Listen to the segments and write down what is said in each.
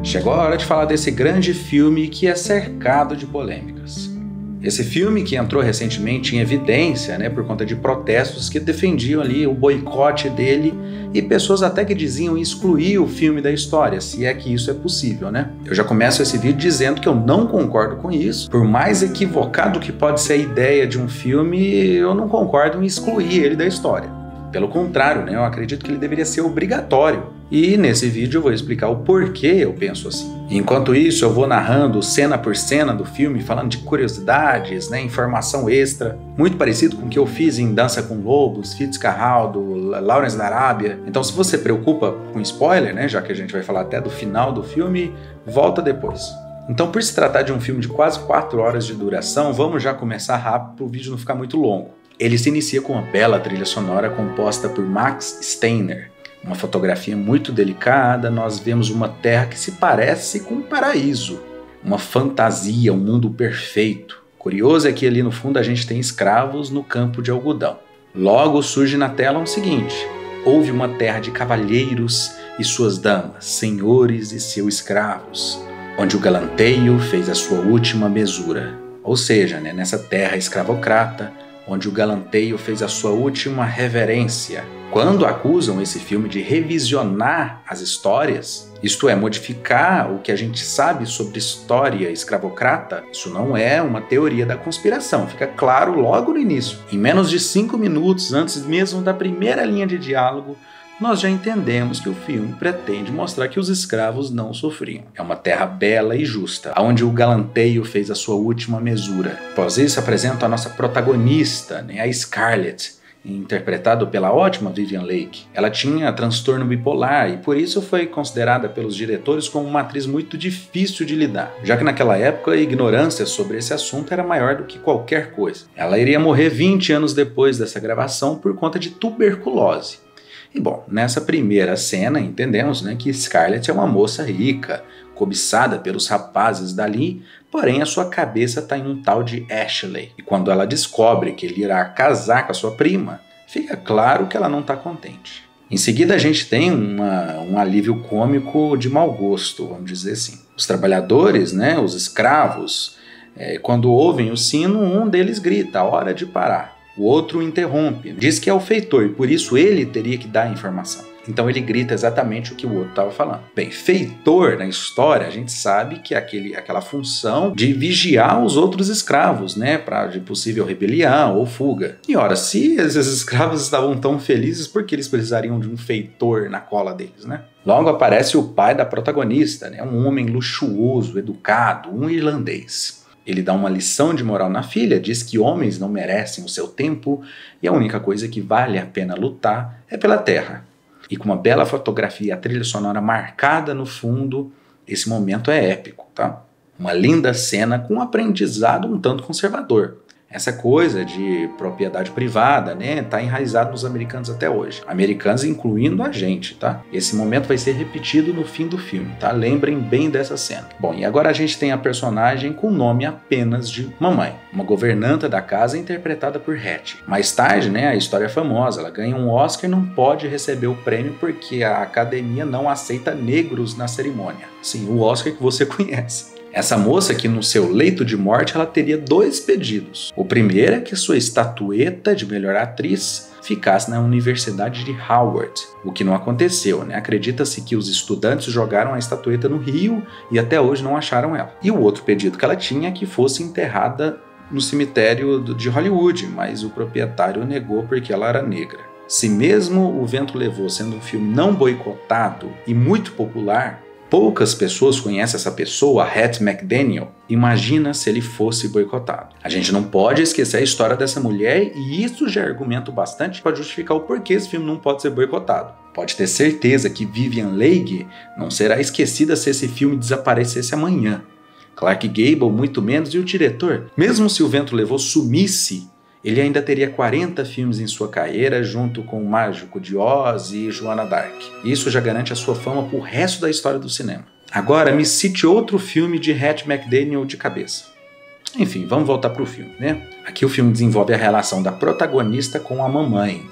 Chegou a hora de falar desse grande filme que é cercado de polêmicas. Esse filme que entrou recentemente em evidência, por conta de protestos que defendiam ali o boicote dele e pessoas até que diziam excluir o filme da história, se é que isso é possível, Eu já começo esse vídeo dizendo que eu não concordo com isso. Por mais equivocado que pode ser a ideia de um filme, eu não concordo em excluir ele da história. Pelo contrário, eu acredito que ele deveria ser obrigatório. E nesse vídeo eu vou explicar o porquê eu penso assim. Enquanto isso, eu vou narrando cena por cena do filme, falando de curiosidades, informação extra, muito parecido com o que eu fiz em Dança com Lobos, Fitzcarraldo, Lawrence da Arábia. Então, se você preocupa com spoiler, já que a gente vai falar até do final do filme, volta depois. Então, por se tratar de um filme de quase 4 horas de duração, vamos já começar rápido para o vídeo não ficar muito longo. Ele se inicia com uma bela trilha sonora composta por Max Steiner. Uma fotografia muito delicada, nós vemos uma terra que se parece com um paraíso. Uma fantasia, um mundo perfeito. Curioso é que ali no fundo a gente tem escravos no campo de algodão. Logo surge na tela o seguinte: houve uma terra de cavalheiros e suas damas, senhores e seus escravos, onde o galanteio fez a sua última mesura. Ou seja, nessa terra escravocrata, onde o galanteio fez a sua última reverência. Quando acusam esse filme de revisionar as histórias, isto é, modificar o que a gente sabe sobre história escravocrata, isso não é uma teoria da conspiração, fica claro logo no início. Em menos de 5 minutos, antes mesmo da primeira linha de diálogo, nós já entendemos que o filme pretende mostrar que os escravos não sofriam. É uma terra bela e justa, onde o galanteio fez a sua última mesura. Após isso, apresenta a nossa protagonista, a Scarlett, interpretado pela ótima Vivien Leigh. Ela tinha transtorno bipolar e por isso foi considerada pelos diretores como uma atriz muito difícil de lidar, já que naquela época a ignorância sobre esse assunto era maior do que qualquer coisa. Ela iria morrer 20 anos depois dessa gravação por conta de tuberculose. E bom, nessa primeira cena entendemos que Scarlett é uma moça rica, cobiçada pelos rapazes dali, porém a sua cabeça está em um tal de Ashley. E quando ela descobre que ele irá casar com a sua prima, fica claro que ela não está contente. Em seguida a gente tem um alívio cômico de mau gosto, vamos dizer assim. Os trabalhadores, os escravos, quando ouvem o sino, um deles grita: hora de parar. O outro interrompe, diz que é o feitor e por isso ele teria que dar a informação. Então ele grita exatamente o que o outro estava falando. Bem, feitor na história a gente sabe que é aquela função de vigiar os outros escravos, para de possível rebelião ou fuga. E ora, se esses escravos estavam tão felizes, por que eles precisariam de um feitor na cola deles, Logo aparece o pai da protagonista, um homem luxuoso, educado, um irlandês. Ele dá uma lição de moral na filha, diz que homens não merecem o seu tempo e a única coisa que vale a pena lutar é pela terra. E com uma bela fotografia, a trilha sonora marcada no fundo, esse momento é épico, Uma linda cena com um aprendizado um tanto conservador. Essa coisa de propriedade privada, tá enraizado nos americanos até hoje. Americanos incluindo a gente, Esse momento vai ser repetido no fim do filme, Lembrem bem dessa cena. Bom, e agora a gente tem a personagem com nome apenas de Mamãe, uma governanta da casa interpretada por Hattie. Mais tarde, a história é famosa, ela ganha um Oscar e não pode receber o prêmio porque a academia não aceita negros na cerimônia. Sim, o Oscar que você conhece. Essa moça que no seu leito de morte ela teria 2 pedidos. O primeiro é que sua estatueta de melhor atriz ficasse na Universidade de Howard, o que não aconteceu, Acredita-se que os estudantes jogaram a estatueta no rio e até hoje não acharam ela. E o outro pedido que ela tinha é que fosse enterrada no cemitério de Hollywood, mas o proprietário negou porque ela era negra. Se mesmo O Vento Levou sendo um filme não boicotado e muito popular, poucas pessoas conhecem essa pessoa, Hattie McDaniel. Imagina se ele fosse boicotado. A gente não pode esquecer a história dessa mulher e isso já é argumento bastante para justificar o porquê esse filme não pode ser boicotado. Pode ter certeza que Vivien Leigh não será esquecida se esse filme desaparecesse amanhã. Clark Gable muito menos e o diretor. Mesmo se O Vento Levou sumisse, ele ainda teria 40 filmes em sua carreira, junto com O Mágico de Oz e Joana d'Arc. Isso já garante a sua fama pro resto da história do cinema. Agora, me cite outro filme de Hattie McDaniel de cabeça. Enfim, vamos voltar pro filme, Aqui o filme desenvolve a relação da protagonista com a mamãe.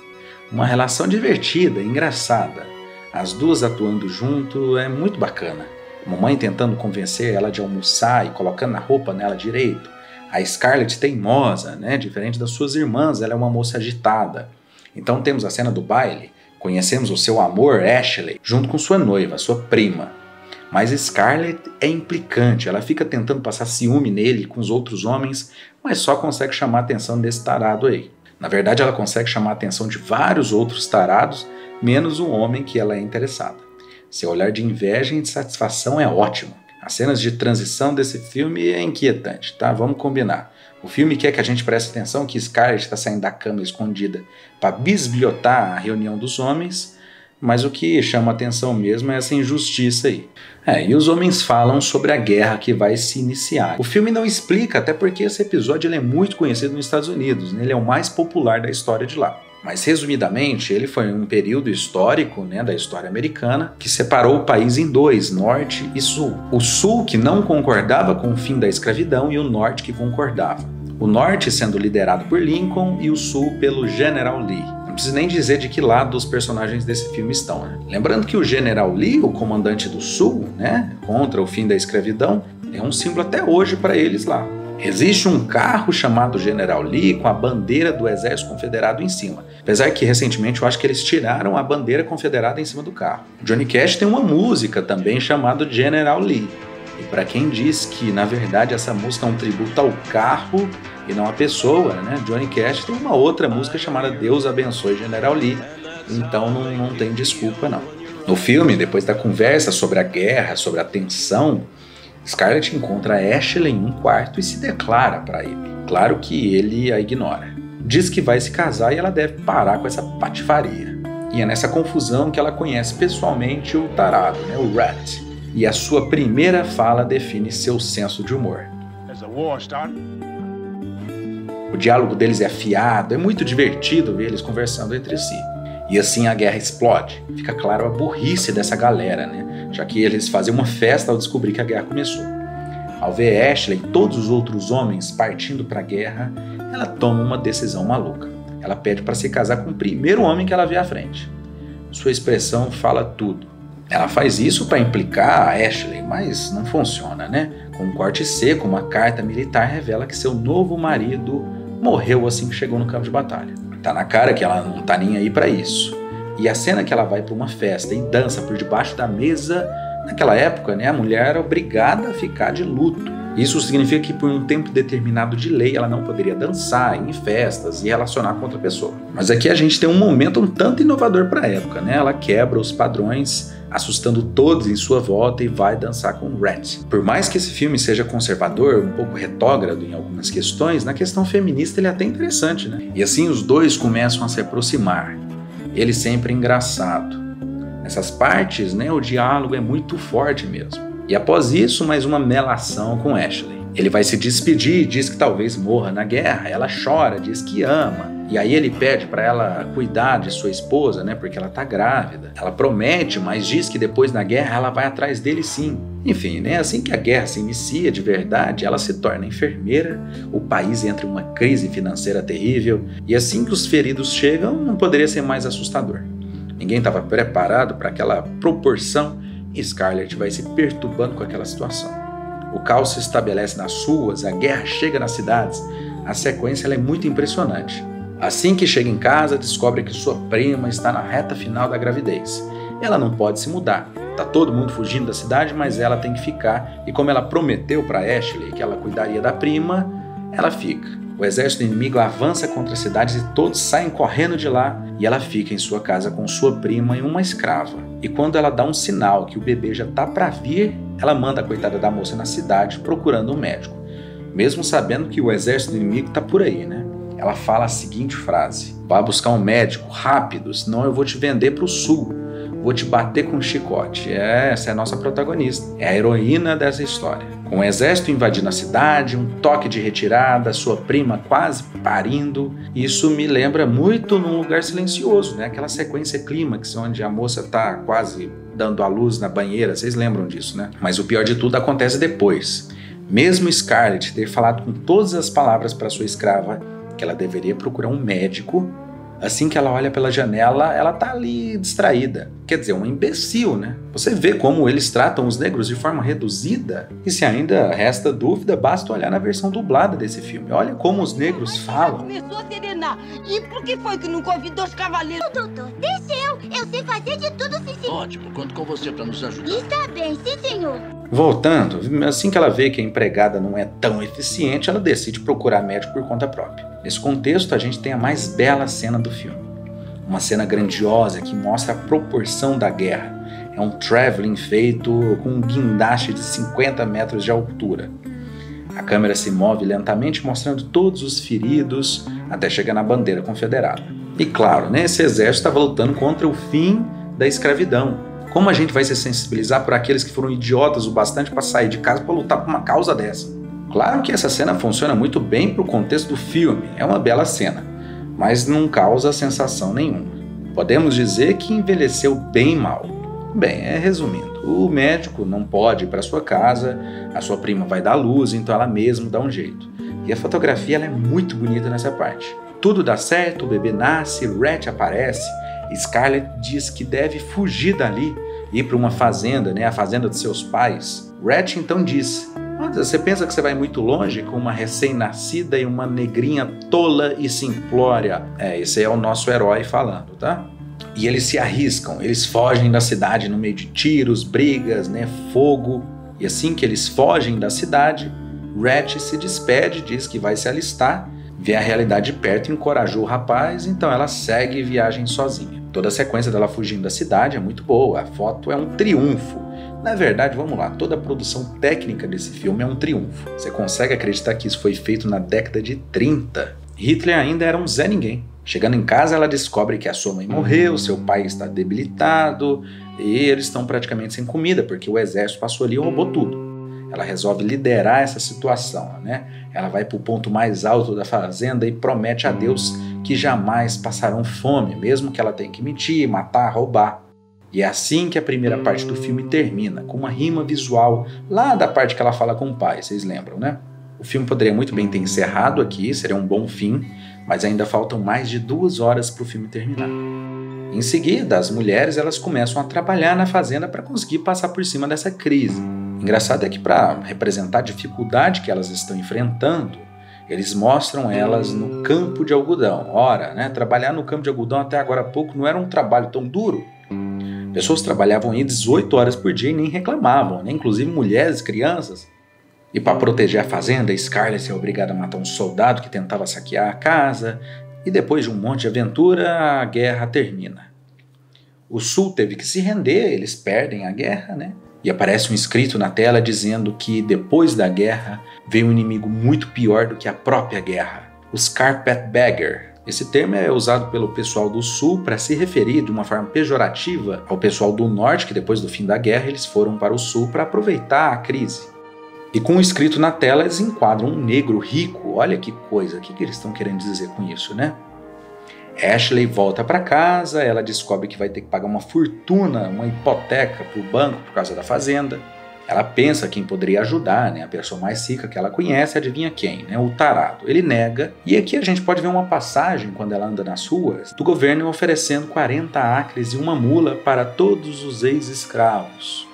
Uma relação divertida, engraçada. As duas atuando junto é muito bacana. A mamãe tentando convencer ela de almoçar e colocando a roupa nela direito. A Scarlett teimosa, né? Diferente das suas irmãs, ela é uma moça agitada. Então temos a cena do baile, conhecemos o seu amor, Ashley, junto com sua noiva, sua prima. Mas Scarlett é implicante, ela fica tentando passar ciúme nele com os outros homens, mas só consegue chamar a atenção desse tarado aí. Na verdade, ela consegue chamar a atenção de vários outros tarados, menos o homem que ela é interessada. Seu olhar de inveja e de satisfação é ótimo. As cenas de transição desse filme é inquietante, tá? Vamos combinar. O filme quer que a gente preste atenção que Scarlett está saindo da cama escondida para bisbilhotar a reunião dos homens, mas o que chama atenção mesmo é essa injustiça aí. E os homens falam sobre a guerra que vai se iniciar. O filme não explica, até porque esse episódio ele é muito conhecido nos Estados Unidos, né? Ele é o mais popular da história de lá. Mas, resumidamente, ele foi um período histórico, né, da história americana que separou o país em dois, norte e sul. O sul que não concordava com o fim da escravidão e o norte que concordava. O norte sendo liderado por Lincoln e o sul pelo General Lee. Não preciso nem dizer de que lado os personagens desse filme estão, né? Lembrando que o General Lee, o comandante do sul, né, contra o fim da escravidão, é um símbolo até hoje para eles lá. Existe um carro chamado General Lee com a bandeira do Exército Confederado em cima. Apesar que recentemente eu acho que eles tiraram a bandeira confederada em cima do carro. Johnny Cash tem uma música também chamada General Lee. E para quem diz que na verdade essa música é um tributo ao carro e não à pessoa, né? Johnny Cash tem uma outra música chamada Deus Abençoe General Lee. Então não tem desculpa não. No filme, depois da conversa sobre a guerra, sobre a tensão, Scarlett encontra Ashley em um quarto e se declara para ele. Claro que ele a ignora. Diz que vai se casar e ela deve parar com essa patifaria. E é nessa confusão que ela conhece pessoalmente o tarado, né, o Rat. E a sua primeira fala define seu senso de humor. O diálogo deles é afiado, é muito divertido ver eles conversando entre si. E assim a guerra explode. Fica claro a burrice dessa galera, né? Já que eles fazem uma festa ao descobrir que a guerra começou. Ao ver Ashley e todos os outros homens partindo para a guerra, ela toma uma decisão maluca. Ela pede para se casar com o primeiro homem que ela vê à frente. Sua expressão fala tudo. Ela faz isso para implicar a Ashley, mas não funciona, né? Com um corte seco, uma carta militar revela que seu novo marido morreu assim que chegou no campo de batalha. Tá na cara que ela não tá nem aí para isso. E a cena que ela vai para uma festa e dança por debaixo da mesa, naquela época, né, a mulher era obrigada a ficar de luto. Isso significa que por um tempo determinado de lei ela não poderia dançar em festas e relacionar com outra pessoa. Mas aqui a gente tem um momento um tanto inovador para a época, né? Ela quebra os padrões, assustando todos em sua volta e vai dançar com Rat. Por mais que esse filme seja conservador, um pouco retrógrado em algumas questões, na questão feminista ele é até interessante, né? E assim os dois começam a se aproximar. Ele sempre engraçado. Nessas partes, né, o diálogo é muito forte mesmo. E após isso, mais uma melação com Ashley. Ele vai se despedir, diz que talvez morra na guerra. Ela chora, diz que ama. E aí ele pede para ela cuidar de sua esposa, né, porque ela tá grávida. Ela promete, mas diz que depois na guerra ela vai atrás dele sim. Enfim, né, assim que a guerra se inicia de verdade, ela se torna enfermeira, o país entra em uma crise financeira terrível, e assim que os feridos chegam, não poderia ser mais assustador. Ninguém estava preparado para aquela proporção e Scarlett vai se perturbando com aquela situação. O caos se estabelece nas ruas, a guerra chega nas cidades, a sequência ela é muito impressionante. Assim que chega em casa, descobre que sua prima está na reta final da gravidez. Ela não pode se mudar. Tá todo mundo fugindo da cidade, mas ela tem que ficar. E como ela prometeu para Ashley que ela cuidaria da prima, ela fica. O exército inimigo avança contra as cidades e todos saem correndo de lá. E ela fica em sua casa com sua prima e uma escrava. E quando ela dá um sinal que o bebê já tá para vir, ela manda a coitada da moça na cidade procurando um médico. Mesmo sabendo que o exército inimigo tá por aí, né? Ela fala a seguinte frase: vá buscar um médico, rápido, senão eu vou te vender para o sul. Vou te bater com um chicote. Essa é a nossa protagonista. É a heroína dessa história. Com o exército invadindo a cidade, um toque de retirada, sua prima quase parindo. Isso me lembra muito Num Lugar Silencioso, né? Aquela sequência clímax onde a moça tá quase dando à luz na banheira. Vocês lembram disso, né? Mas o pior de tudo acontece depois. Mesmo Scarlett ter falado com todas as palavras para sua escrava que ela deveria procurar um médico, Assim que ela olha pela janela, ela tá ali distraída. Quer dizer, um imbecil, né? Você vê como eles tratam os negros de forma reduzida? E se ainda resta dúvida, basta olhar na versão dublada desse filme. Olha como os negros falam. Começou a serenar. E por que foi que não convidou os cavaleiros? Doutor, desceu. Eu sei fazer de tudo, sim, senhor. Ótimo, conto com você para nos ajudar. Está bem, sim, senhor. Voltando, assim que ela vê que a empregada não é tão eficiente, ela decide procurar médico por conta própria. Nesse contexto, a gente tem a mais bela cena do filme. Uma cena grandiosa que mostra a proporção da guerra. É um traveling feito com um guindaste de 50 metros de altura. A câmera se move lentamente mostrando todos os feridos até chegar na bandeira confederada. E claro, né, esse exército estava lutando contra o fim da escravidão. Como a gente vai se sensibilizar por aqueles que foram idiotas o bastante para sair de casa para lutar por uma causa dessa? Claro que essa cena funciona muito bem para o contexto do filme, é uma bela cena, mas não causa sensação nenhuma. Podemos dizer que envelheceu bem mal. Bem, resumindo, o médico não pode ir para sua casa, a sua prima vai dar luz, então ela mesma dá um jeito. E a fotografia ela é muito bonita nessa parte. Tudo dá certo, o bebê nasce, Rhett aparece, Scarlett diz que deve fugir dali, ir para uma fazenda, né, a fazenda de seus pais. Rhett então diz: você pensa que você vai muito longe com uma recém-nascida e uma negrinha tola e simplória? Esse é o nosso herói falando, tá? E eles se arriscam, eles fogem da cidade no meio de tiros, brigas, né, fogo. E assim que eles fogem da cidade, Rhett se despede, diz que vai se alistar, vê a realidade de perto e encorajou o rapaz, então ela segue viagem sozinha. Toda a sequência dela fugindo da cidade é muito boa, a foto é um triunfo. Na verdade, vamos lá, toda a produção técnica desse filme é um triunfo. Você consegue acreditar que isso foi feito na década de 30? Hitler ainda era um Zé Ninguém. Chegando em casa, ela descobre que a sua mãe morreu, seu pai está debilitado e eles estão praticamente sem comida, porque o exército passou ali e roubou tudo. Ela resolve liderar essa situação, né? Ela vai para o ponto mais alto da fazenda e promete a Deus que jamais passarão fome, mesmo que ela tenha que mentir, matar, roubar. E é assim que a primeira parte do filme termina, com uma rima visual lá da parte que ela fala com o pai, vocês lembram, né? O filme poderia muito bem ter encerrado aqui, seria um bom fim, mas ainda faltam mais de 2 horas para o filme terminar. Em seguida, as mulheres elas começam a trabalhar na fazenda para conseguir passar por cima dessa crise. Engraçado é que para representar a dificuldade que elas estão enfrentando, eles mostram elas no campo de algodão. Ora, né, trabalhar no campo de algodão até agora há pouco não era um trabalho tão duro. Pessoas trabalhavam aí 18 horas por dia e nem reclamavam, né? Inclusive mulheres, crianças. E para proteger a fazenda, Scarlett é obrigada a matar um soldado que tentava saquear a casa. E depois de um monte de aventura, a guerra termina. O Sul teve que se render, eles perdem a guerra, né? E aparece um escrito na tela dizendo que depois da guerra veio um inimigo muito pior do que a própria guerra, os Carpetbagger. Esse termo é usado pelo pessoal do Sul para se referir de uma forma pejorativa ao pessoal do Norte, que depois do fim da guerra eles foram para o Sul para aproveitar a crise. E com o escrito na tela eles enquadram um negro rico. Olha que coisa, o que eles estão querendo dizer com isso, né? Ashley volta para casa, ela descobre que vai ter que pagar uma fortuna, uma hipoteca para o banco por causa da fazenda. Ela pensa quem poderia ajudar, né? A pessoa mais rica que ela conhece, adivinha quem, né? O tarado. Ele nega, e aqui a gente pode ver uma passagem, quando ela anda nas ruas, do governo oferecendo 40 acres e uma mula para todos os ex-escravos.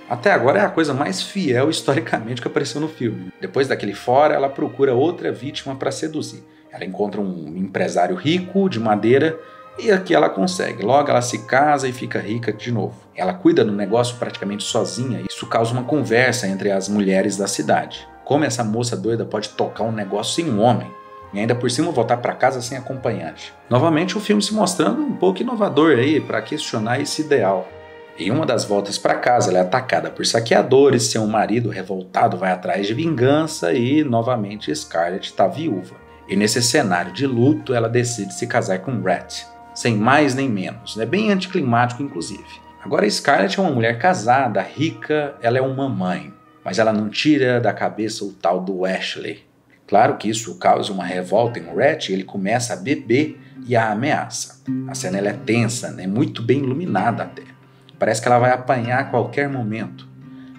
Até agora é a coisa mais fiel historicamente que apareceu no filme. Depois daquele fora, ela procura outra vítima para seduzir. Ela encontra um empresário rico de madeira e aqui ela consegue. Logo ela se casa e fica rica de novo. Ela cuida do negócio praticamente sozinha. Isso causa uma conversa entre as mulheres da cidade. Como essa moça doida pode tocar um negócio sem um homem? E ainda por cima voltar para casa sem acompanhante. Novamente o filme se mostrando um pouco inovador aí para questionar esse ideal. Em uma das voltas para casa, ela é atacada por saqueadores, seu marido revoltado vai atrás de vingança e, novamente, Scarlett está viúva. E nesse cenário de luto, ela decide se casar com Rhett, sem mais nem menos, né? Bem anticlimático, inclusive. Agora, Scarlett é uma mulher casada, rica, ela é uma mãe, mas ela não tira da cabeça o tal do Ashley. Claro que isso causa uma revolta em Rhett e ele começa a beber e a ameaça. A cena ela é tensa, né? Muito bem iluminada até. Parece que ela vai apanhar a qualquer momento.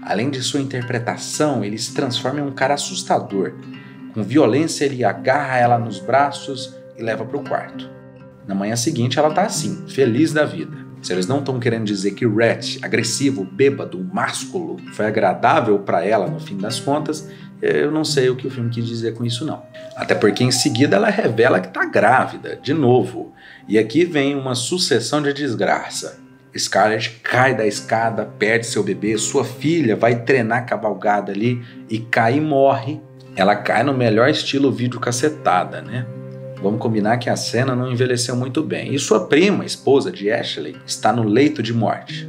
Além de sua interpretação, ele se transforma em um cara assustador. Com violência, ele agarra ela nos braços e leva para o quarto. Na manhã seguinte ela tá assim, feliz da vida. Se eles não estão querendo dizer que Rhett, agressivo, bêbado, másculo, foi agradável para ela no fim das contas, eu não sei o que o filme quis dizer com isso não. Até porque em seguida ela revela que tá grávida, de novo. E aqui vem uma sucessão de desgraça. Scarlett cai da escada, perde seu bebê, sua filha vai treinar cavalgada ali e cai e morre. Ela cai no melhor estilo videocassetada, né? Vamos combinar que a cena não envelheceu muito bem. E sua prima, esposa de Ashley, está no leito de morte.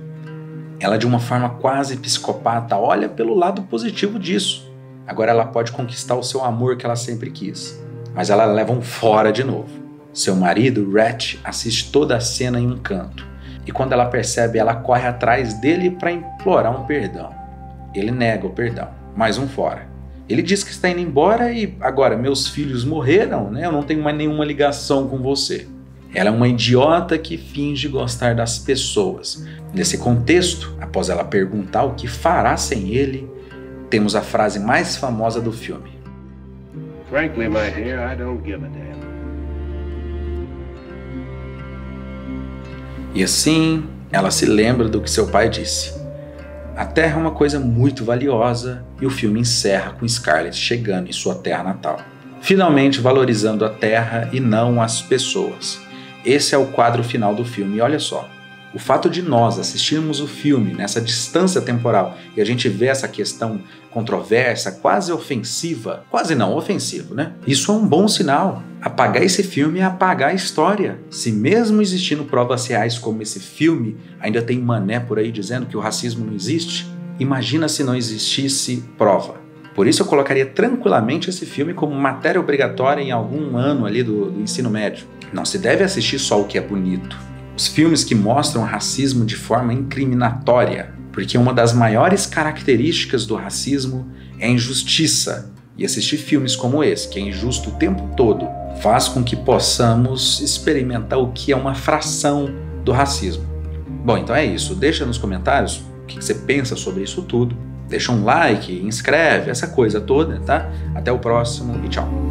Ela, de uma forma quase psicopata, olha pelo lado positivo disso. Agora ela pode conquistar o seu amor que ela sempre quis. Mas ela leva um fora de novo. Seu marido, Rhett, assiste toda a cena em um canto. E quando ela percebe, ela corre atrás dele para implorar um perdão. Ele nega o perdão. Mais um fora. Ele diz que está indo embora e agora meus filhos morreram, né? Eu não tenho mais nenhuma ligação com você. Ela é uma idiota que finge gostar das pessoas. Nesse contexto, após ela perguntar o que fará sem ele, temos a frase mais famosa do filme. Frankly, my dear, I don't give a damn. E assim, ela se lembra do que seu pai disse. A terra é uma coisa muito valiosa e o filme encerra com Scarlett chegando em sua terra natal. Finalmente valorizando a terra e não as pessoas. Esse é o quadro final do filme e olha só. O fato de nós assistirmos o filme nessa distância temporal e a gente vê essa questão controversa, quase ofensiva, quase não, ofensivo, né? Isso é um bom sinal. Apagar esse filme é apagar a história. Se mesmo existindo provas reais como esse filme, ainda tem mané por aí dizendo que o racismo não existe, imagina se não existisse prova. Por isso eu colocaria tranquilamente esse filme como matéria obrigatória em algum ano ali do ensino médio. Não se deve assistir só o que é bonito. Os filmes que mostram racismo de forma incriminatória, porque uma das maiores características do racismo é a injustiça. E assistir filmes como esse, que é injusto o tempo todo, faz com que possamos experimentar o que é uma fração do racismo. Bom, então é isso. Deixa nos comentários o que você pensa sobre isso tudo. Deixa um like, inscreve, essa coisa toda, tá? Até o próximo e tchau.